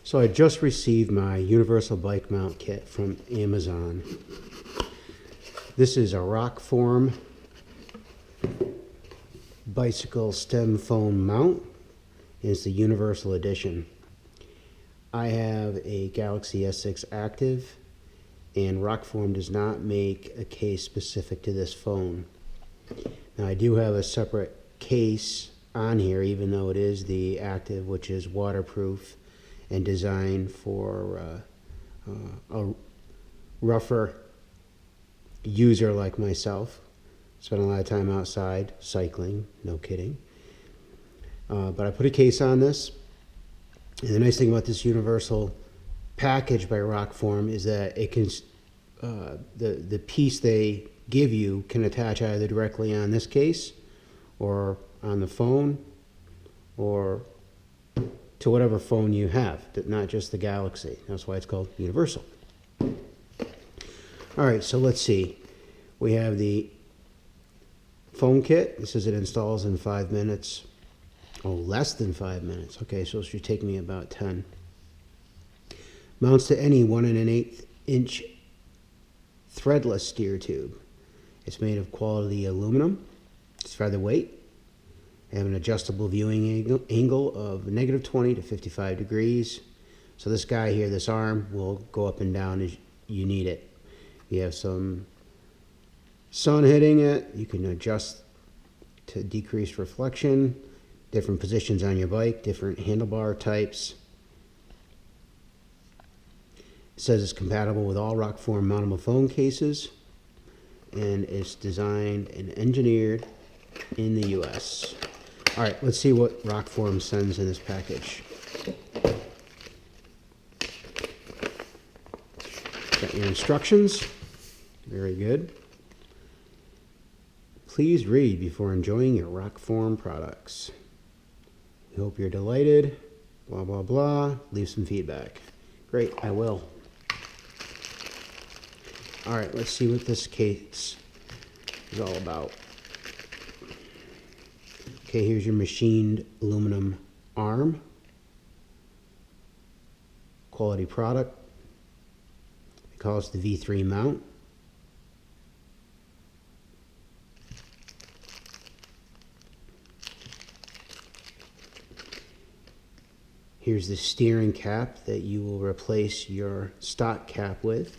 So I just received my universal bike mount kit from Amazon. This is a Rokform bicycle stem phone mount. It's the universal edition. I have a Galaxy S6 Active, and Rokform does not make a case specific to this phone. Now I do have a separate case on here, even though it is the Active, which is waterproof and designed for a rougher user like myself. Spend a lot of time outside cycling, no kidding. But I put a case on this, and the nice thing about this universal package by Rokform is that it can the piece they give you can attach either directly on this case or on the phone or to whatever phone you have, not just the Galaxy. That's why it's called universal. All right, so let's see. We have the phone kit. This says it installs in 5 minutes. Oh, less than 5 minutes. Okay, so it should take me about 10. Mounts to any 1 1/8 inch threadless steer tube. It's made of quality aluminum. It's featherweight. They have an adjustable viewing angle of -20 to 55 degrees. So this guy here, this arm, will go up and down as you need it. You have some sun hitting it. You can adjust to decrease reflection. Different positions on your bike, different handlebar types. It says it's compatible with all Rokform mountable phone cases, and it's designed and engineered in the US. All right, let's see what Rokform sends in this package. Got your instructions. Very good. Please read before enjoying your Rokform products. We hope you're delighted. Blah, blah, blah. Leave some feedback. Great, I will. All right, let's see what this case is all about. Okay, here's your machined aluminum arm. Quality product. They call it the V3 mount. Here's the steering cap that you will replace your stock cap with.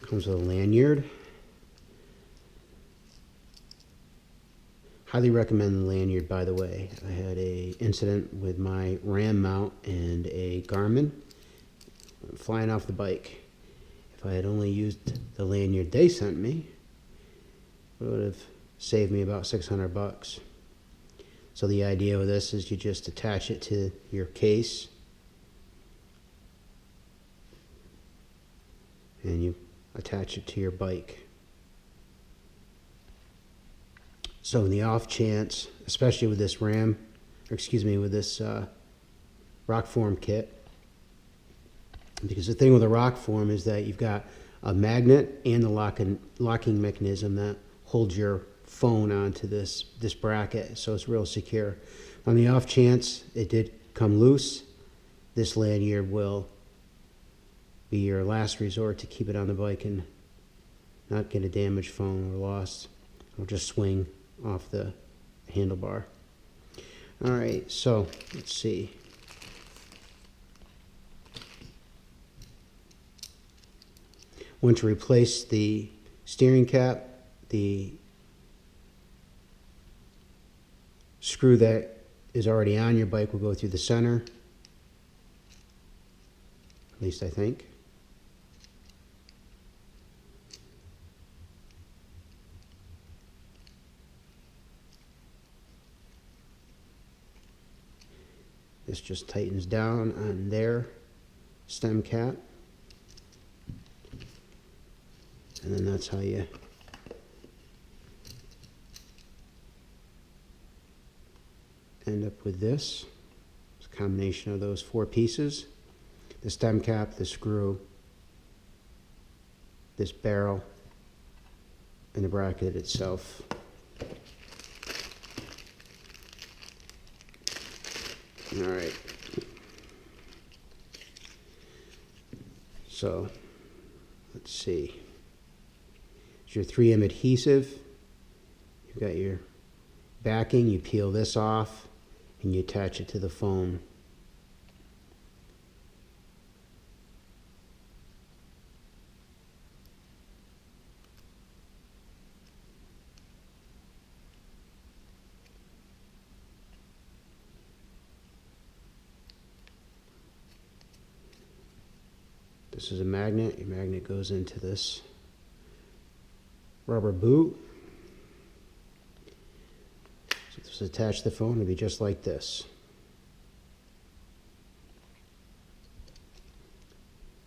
Comes with a lanyard. Highly recommend the lanyard, by the way. I had an incident with my RAM mount and a Garmin flying off the bike. If I had only used the lanyard they sent me, it would have saved me about 600 bucks. So the idea with this is you just attach it to your case and you attach it to your bike. So in the off chance, especially with this with this Rokform kit, because the thing with a Rokform is that you've got a magnet and the locking mechanism that holds your phone onto this bracket, so it's real secure. On the off chance it did come loose, this lanyard will be your last resort to keep it on the bike and not get a damaged phone or lost. It'll just swing off the handlebar. All right, so let's see. Once you replace the steering cap, the screw that is already on your bike will go through the center, at least I think. This just tightens down on their stem cap. And then that's how you end up with this. It's a combination of those 4 pieces. The stem cap, the screw, this barrel and the bracket itself. All right. So let's see. It's your 3M adhesive. You've got your backing. You peel this off and you attach it to the phone. This is a magnet. Your magnet goes into this rubber boot. So this is attached to the phone. It'll be just like this.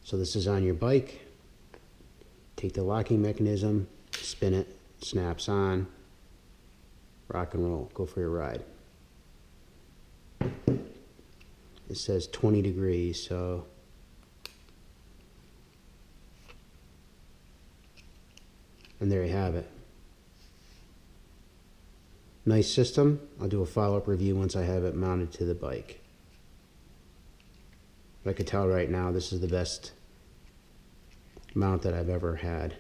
So this is on your bike. Take the locking mechanism, spin it, snaps on, rock and roll, go for your ride. It says 20 degrees, so and there you have it. Nice system. I'll do a follow-up review once I have it mounted to the bike. But I can tell right now this is the best mount that I've ever had.